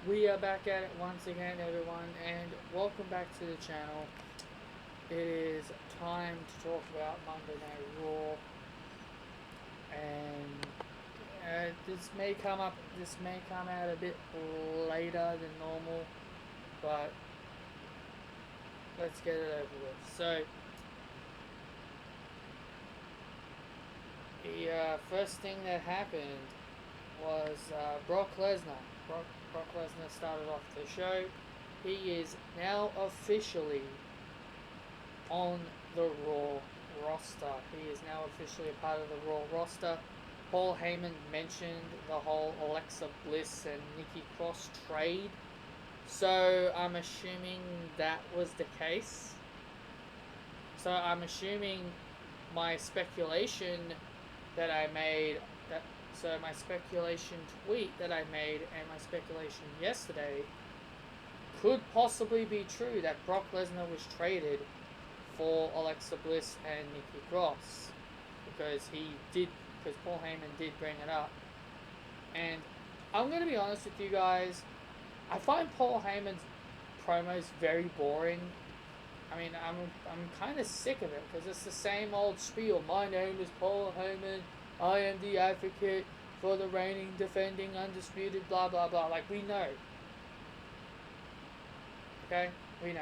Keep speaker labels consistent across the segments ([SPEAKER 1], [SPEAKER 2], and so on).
[SPEAKER 1] We are back at it once again, everyone, and welcome back to the channel. It is time to talk about Monday Night Raw, and this may come up. This may come out a bit later than normal, but let's get it over with. So, the first thing that happened was Brock Lesnar. Brock Lesnar started off the show. He is now officially on the Raw roster. He is now officially a part of the Raw roster. Paul Heyman mentioned the whole Alexa Bliss and Nikki Cross trade, so I'm assuming that was the case. So I'm assuming my speculation that I made that my speculation tweet that I made and my speculation yesterday could possibly be true, that Brock Lesnar was traded for Alexa Bliss and Nikki Cross, because Paul Heyman did bring it up. And I'm going to be honest with you guys, I find Paul Heyman's promos very boring. I mean, I'm kind of sick of it, because it's the same old spiel. My name is Paul Heyman. I am the advocate for the reigning, defending, undisputed, blah, blah, blah. Like, we know. Okay? We know.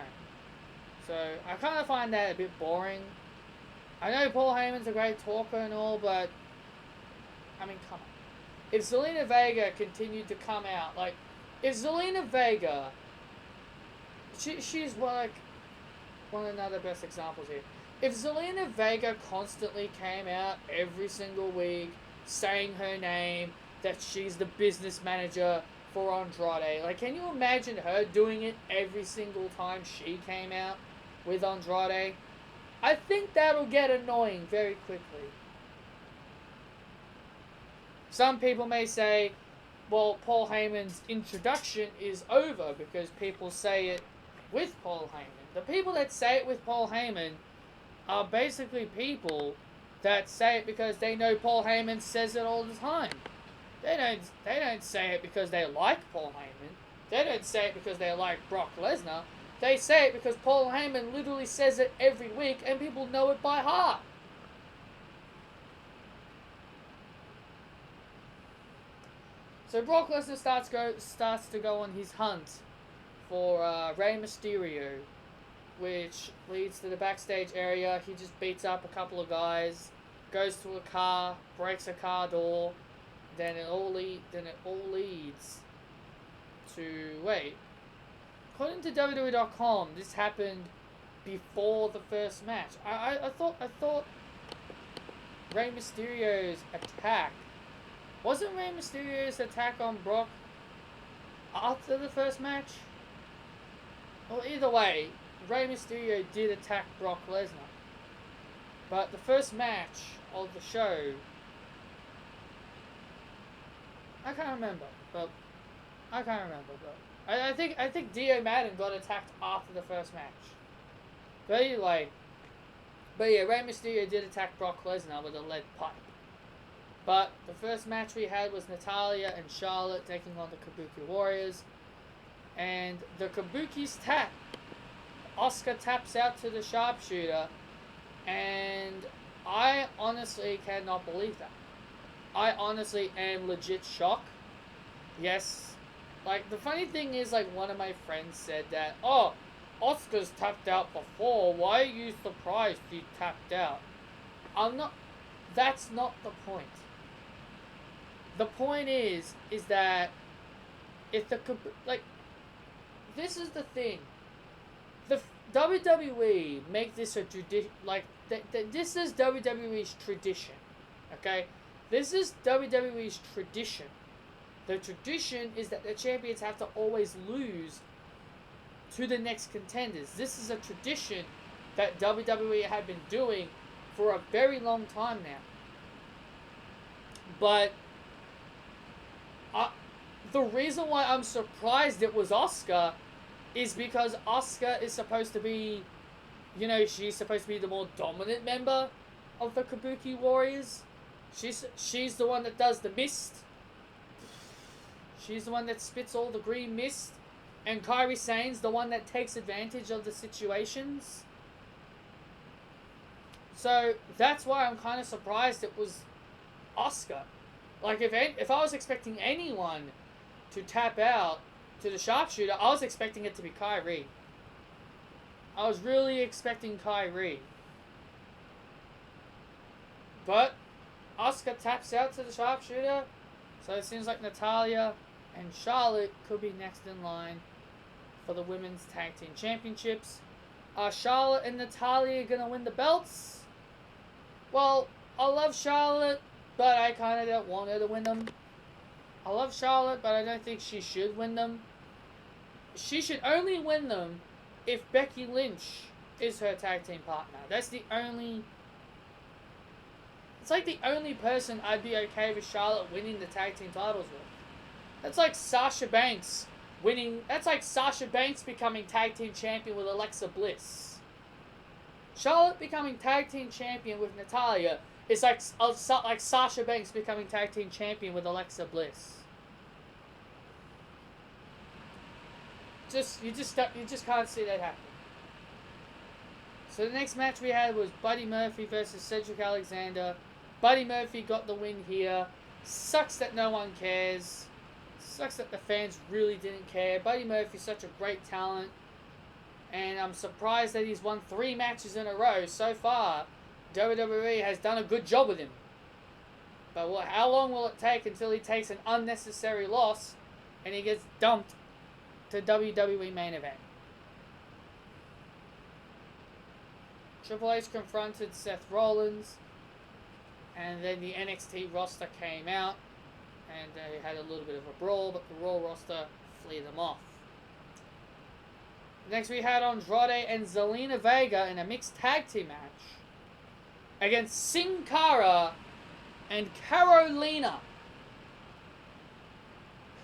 [SPEAKER 1] So, I kind of find that a bit boring. I know Paul Heyman's a great talker and all, but, I mean, come on. If Zelina Vega continued to come out, like, if Zelina Vega, she's one of the best examples here. If Zelina Vega constantly came out every single week saying her name, that she's the business manager for Andrade, like, can you imagine her doing it every single time she came out with Andrade? I think that'll get annoying very quickly. Some people may say, well, Paul Heyman's introduction is over because people say it with Paul Heyman. The people that say it with Paul Heyman are basically people that say it because they know Paul Heyman says it all the time. They don't say it because they like Paul Heyman. They don't say it because they like Brock Lesnar. They say it because Paul Heyman literally says it every week and people know it by heart. So Brock Lesnar starts to go on his hunt for Rey Mysterio, which leads to the backstage area. He just beats up a couple of guys, goes to a car, breaks a car door, then it all leads to, wait, according to WWE.com, this happened before the first match. I thought Rey Mysterio's attack, wasn't Rey Mysterio's attack on Brock after the first match? Well, either way, Rey Mysterio did attack Brock Lesnar. But the first match of the show, I can't remember. But I think Dio Madden got attacked after the first match. But anyway, Rey Mysterio did attack Brock Lesnar with a lead pipe. But the first match we had was Natalya and Charlotte taking on the Kabuki Warriors. And the Kabuki's tap. Asuka taps out to the sharpshooter. And I honestly cannot believe that. I honestly am legit shocked. Yes. Like, the funny thing is, like, one of my friends said that, oh, Asuka's tapped out before. Why are you surprised he tapped out? That's not the point. The point is that if this is the thing. The WWE make this a tradition, like, this is WWE's tradition, okay? This is WWE's tradition. The tradition is that the champions have to always lose to the next contenders. This is a tradition that WWE have been doing for a very long time now. But the reason why I'm surprised it was Asuka is because Asuka is supposed to be, she's supposed to be the more dominant member of the Kabuki Warriors. She's the one that does the mist. She's the one that spits all the green mist. And Kairi Sane's the one that takes advantage of the situations. So that's why I'm kind of surprised it was Asuka. Like, if I was expecting anyone to tap out to the sharpshooter, I was expecting it to be Kairi. I was really expecting Kairi. But Asuka taps out to the sharpshooter. So it seems like Natalya and Charlotte could be next in line for the Women's Tag Team Championships. Are Charlotte and Natalya going to win the belts? Well, I love Charlotte, but I kind of don't want her to win them. I love Charlotte, but I don't think she should win them. She should only win them if Becky Lynch is her tag team partner. That's the only... It's like the only person I'd be okay with Charlotte winning the tag team titles with. That's like Sasha Banks winning... That's like Sasha Banks becoming tag team champion with Alexa Bliss. Charlotte becoming tag team champion with Natalya is like Sasha Banks becoming tag team champion with Alexa Bliss. You just can't see that happen. So the next match we had was Buddy Murphy versus Cedric Alexander. Buddy Murphy got the win here. Sucks that no one cares. Sucks that the fans really didn't care. Buddy Murphy's such a great talent. And I'm surprised that he's won 3 matches in a row. So far, WWE has done a good job with him. But how long will it take until he takes an unnecessary loss and he gets dumped to WWE main event? Triple H confronted Seth Rollins, and then the NXT roster came out, and they had a little bit of a brawl, but the Raw roster flew them off. Next we had Andrade and Zelina Vega in a mixed tag team match against Sin Cara and Carolina.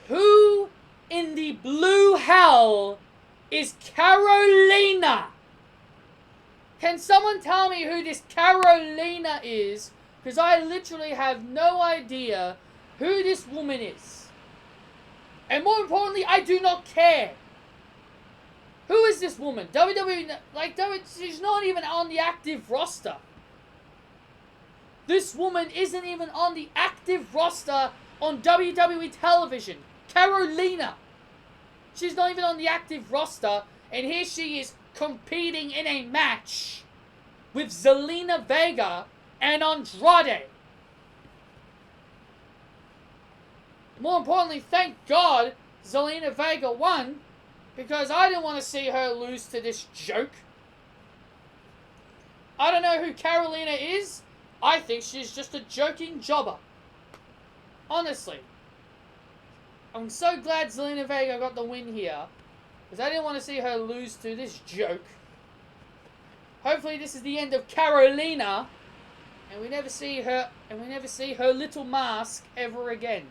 [SPEAKER 1] Who in the blue hell is Carolina? Can someone tell me who this Carolina is? Because I literally have no idea who this woman is. And more importantly, I do not care. Who is this woman? WWE, she's not even on the active roster. This woman isn't even on the active roster on WWE television. Carolina. She's not even on the active roster, and here she is competing in a match with Zelina Vega and Andrade. More importantly, thank God Zelina Vega won, because I didn't want to see her lose to this joke. I don't know who Carolina is. I think she's just a joking jobber. Honestly. I'm so glad Zelina Vega got the win here, because I didn't want to see her lose to this joke. Hopefully this is the end of Carolina, and we never see her little mask ever again.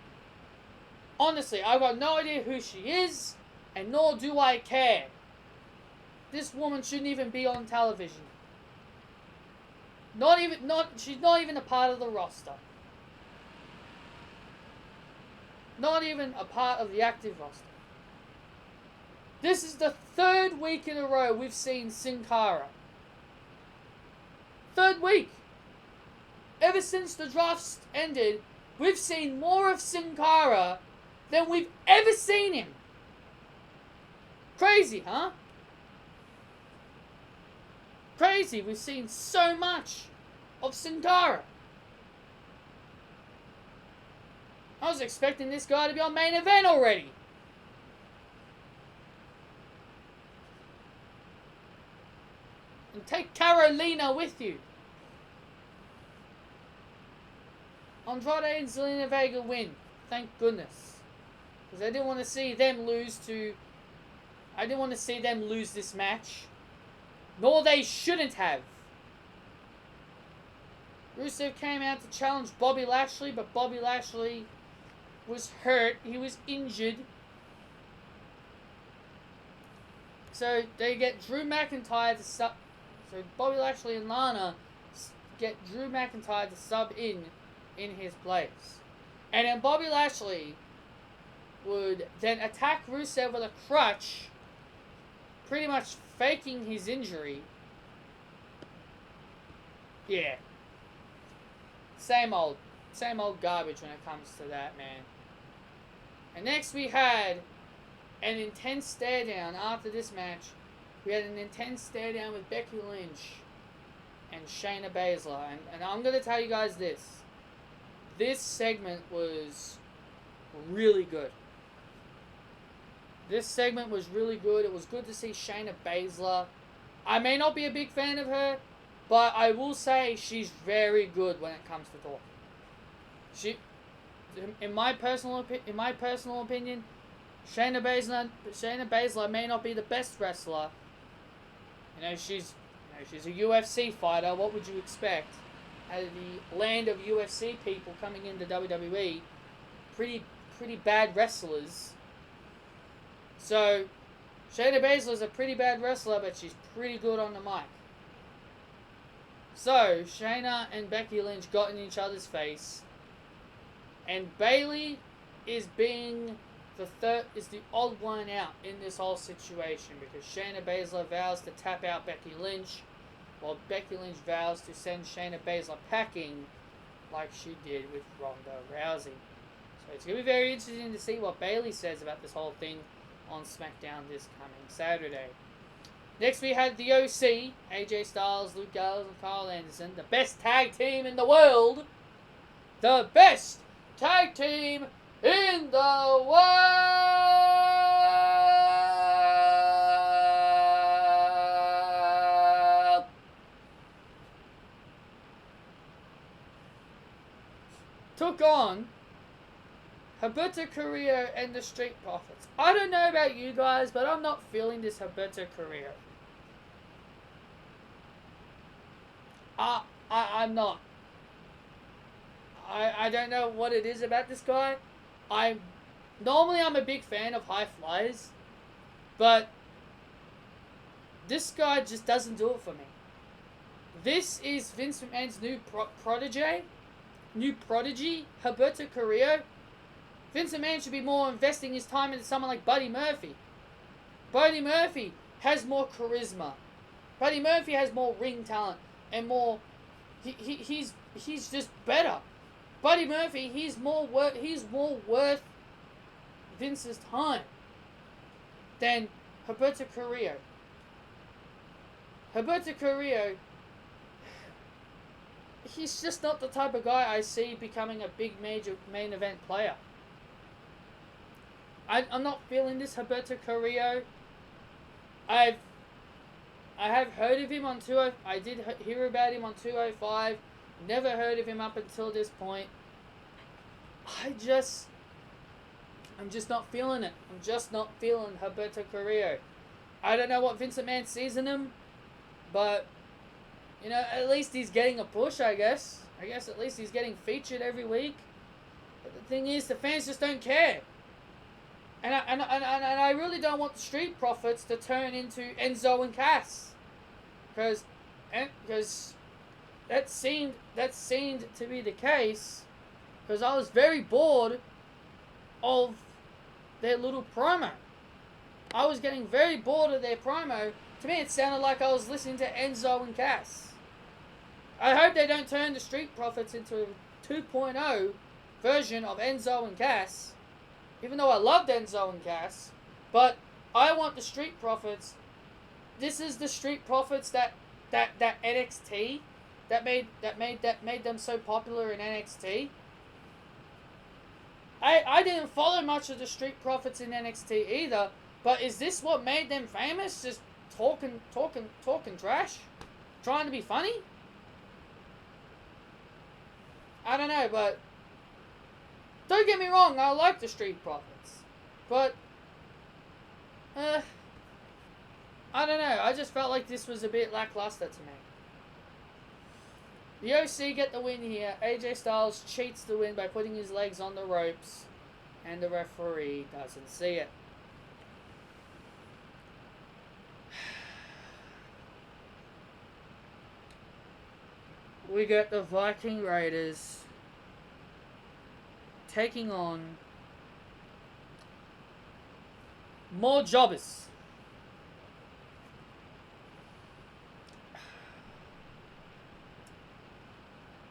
[SPEAKER 1] Honestly, I've got no idea who she is, and nor do I care. This woman shouldn't even be on television. She's not even a part of the roster. Not even a part of the active roster. This is the 3rd week in a row we've seen Sin Cara. 3rd week. Ever since the draft ended, we've seen more of Sin Cara than we've ever seen him. Crazy, huh? Crazy. We've seen so much of Sin Cara. I was expecting this guy to be on main event already. And take Carolina with you. Andrade and Zelina Vega win. Thank goodness. Because I didn't want to see them lose this match. Nor they shouldn't have. Rusev came out to challenge Bobby Lashley, but Bobby Lashley was hurt. He was injured. So they get Drew McIntyre to sub. So Bobby Lashley and Lana get Drew McIntyre to sub in his place. And then Bobby Lashley would then attack Rusev with a crutch, pretty much faking his injury. Yeah. Same old garbage when it comes to that, man. And next we had an intense stare down after this match. We had an intense stare down with Becky Lynch and Shayna Baszler. And I'm going to tell you guys this. This segment was really good. This segment was really good. It was good to see Shayna Baszler. I may not be a big fan of her, but I will say she's very good when it comes to talking. She, in my personal opinion, Shayna Baszler may not be the best wrestler. She's a UFC fighter. What would you expect? Out of the land of UFC people coming into WWE, pretty bad wrestlers. So, Shayna Baszler's a pretty bad wrestler, but she's pretty good on the mic. So, Shayna and Becky Lynch got in each other's face, and Bayley is being the odd one out in this whole situation because Shayna Baszler vows to tap out Becky Lynch, while Becky Lynch vows to send Shayna Baszler packing like she did with Ronda Rousey. So it's going to be very interesting to see what Bayley says about this whole thing on SmackDown this coming Saturday. Next we had the OC, AJ Styles, Luke Gallows, and Carl Anderson, the best tag team in the world. The best tag team in the world! Took on Humberto Carrillo and the Street Profits. I don't know about you guys, but I'm not feeling this Humberto Carrillo. I'm not. I don't know what it is about this guy. Normally I'm a big fan of high flyers, but this guy just doesn't do it for me. This is Vince McMahon's new prodigy, Humberto Carrillo. Vince McMahon should be more investing his time into someone like Buddy Murphy. Buddy Murphy has more charisma. Buddy Murphy has more ring talent and more. He's just better. Buddy Murphy, he's more worth Vince's time than Humberto Carrillo. Humberto Carrillo, he's just not the type of guy I see becoming a big major main event player. I'm not feeling this Humberto Carrillo. I have heard of him on 20. I did hear about him on 205. Never heard of him up until this point. I'm just not feeling it. I'm just not feeling Humberto Carrillo. I don't know what Vince McMahon sees in him, but at least he's getting a push. I guess at least he's getting featured every week. But the thing is, the fans just don't care. And I really don't want the Street Profits to turn into Enzo and Cass, because that seemed to be the case. Because I was very bored of their little promo. I was getting very bored of their promo. To me, it sounded like I was listening to Enzo and Cass. I hope they don't turn the Street Profits into a 2.0 version of Enzo and Cass. Even though I loved Enzo and Cass, but I want the Street Profits. This is the Street Profits that NXT that made them so popular in NXT. I didn't follow much of the Street Profits in NXT either, but is this what made them famous? Just talking trash, trying to be funny? I don't know, but don't get me wrong, I like the Street Profits, but I don't know, I just felt like this was a bit lackluster to me. The OC get the win here. AJ Styles cheats the win by putting his legs on the ropes, and the referee doesn't see it. We got the Viking Raiders taking on More jobbers.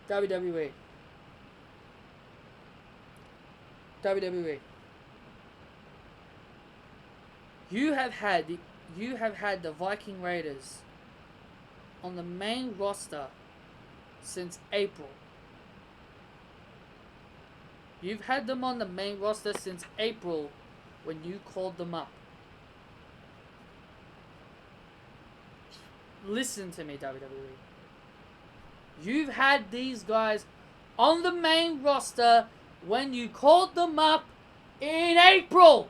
[SPEAKER 1] WWE. WWE. You have had the Viking Raiders on the main roster since April. You've had them on the main roster since April when you called them up. Listen to me, WWE. You've had these guys on the main roster when you called them up in April.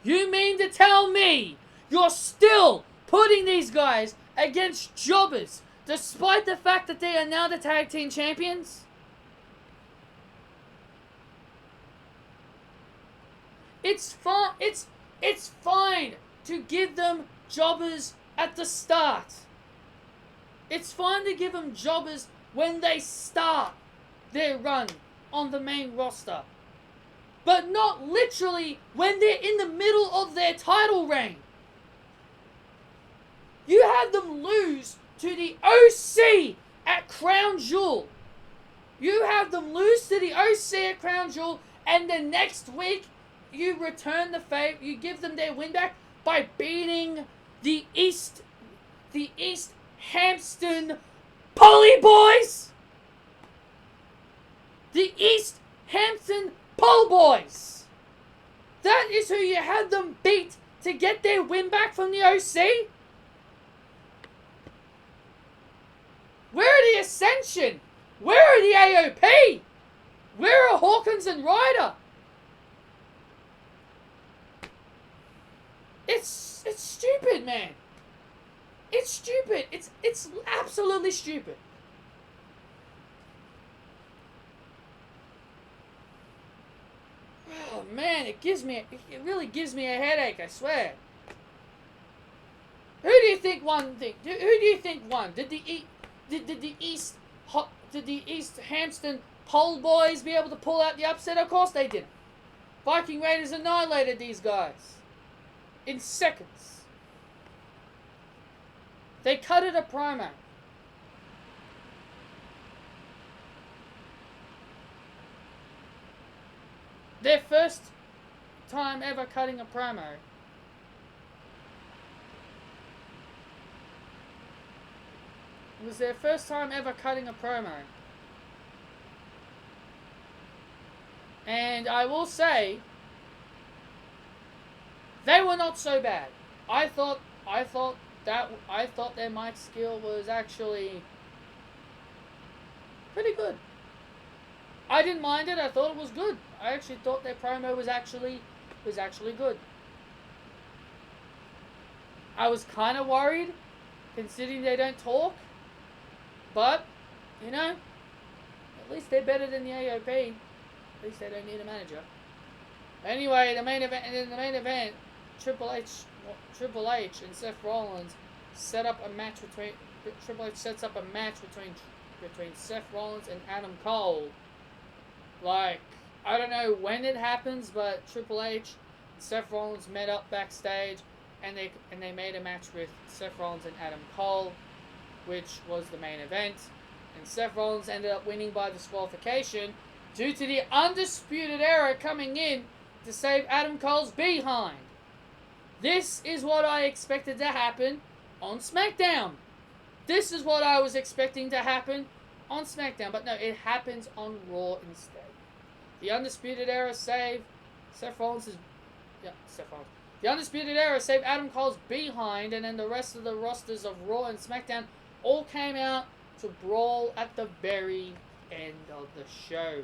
[SPEAKER 1] You mean to tell me you're still putting these guys against jobbers despite the fact that they are now the tag team champions? It's fine. It's fine to give them jobbers at the start. It's fine to give them jobbers when they start their run on the main roster. But not literally when they're in the middle of their title reign. You had them lose to the OC at Crown Jewel. You have them lose to the OC at Crown Jewel, and the next week you return the favor. You give them their win back by beating the East Hampton Poly Boys. The East Hampton Pole Boys. That is who you had them beat to get their win back from the OC. Where are the Ascension? Where are the AOP? Where are Hawkins and Ryder? It's stupid, man. It's stupid. It's absolutely stupid. Oh man, it really gives me a headache, I swear. Who do you think won? Who do you think won? Did the East Hampton Pole Boys be able to pull out the upset? Of course they didn't. Viking Raiders annihilated these guys in seconds. They cut it a promo. Their first time ever cutting a promo. It was their first time ever cutting a promo. And I will say, they were not so bad. I thought their mic skill was actually pretty good. I didn't mind it. I thought it was good. I actually thought their promo was actually good. I was kind of worried, considering they don't talk. But, you know, at least they're better than the AOP. At least they don't need a manager. Anyway, in the main event, Triple H and Seth Rollins set up a match between Triple H sets up a match between Seth Rollins and Adam Cole. Like, I don't know when it happens, but Triple H and Seth Rollins met up backstage, and they made a match with Seth Rollins and Adam Cole, which was the main event. And Seth Rollins ended up winning by disqualification due to the Undisputed Era coming in to save Adam Cole's behind. This is what I expected to happen on SmackDown. This is what I was expecting to happen on SmackDown. But no, it happens on Raw instead. The Undisputed Era save Seth Rollins. The Undisputed Era saved Adam Cole's behind, and then the rest of the rosters of Raw and SmackDown all came out to brawl at the very end of the show.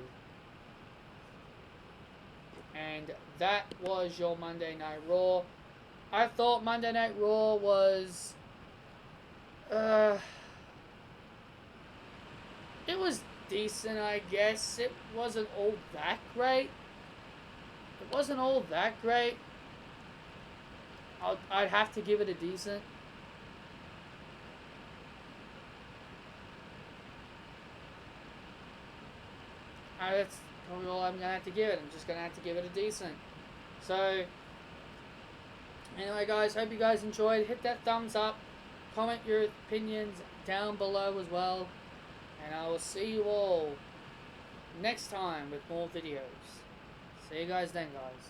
[SPEAKER 1] And that was your Monday Night Raw. I thought Monday Night Raw was... it was decent, I guess. It wasn't all that great. I'd have to give it a decent. That's probably all I'm going to have to give it. I'm just going to have to give it a decent. So, anyway, guys, hope you guys enjoyed. Hit that thumbs up. Comment your opinions down below as well. And I will see you all next time with more videos. See you guys then, guys.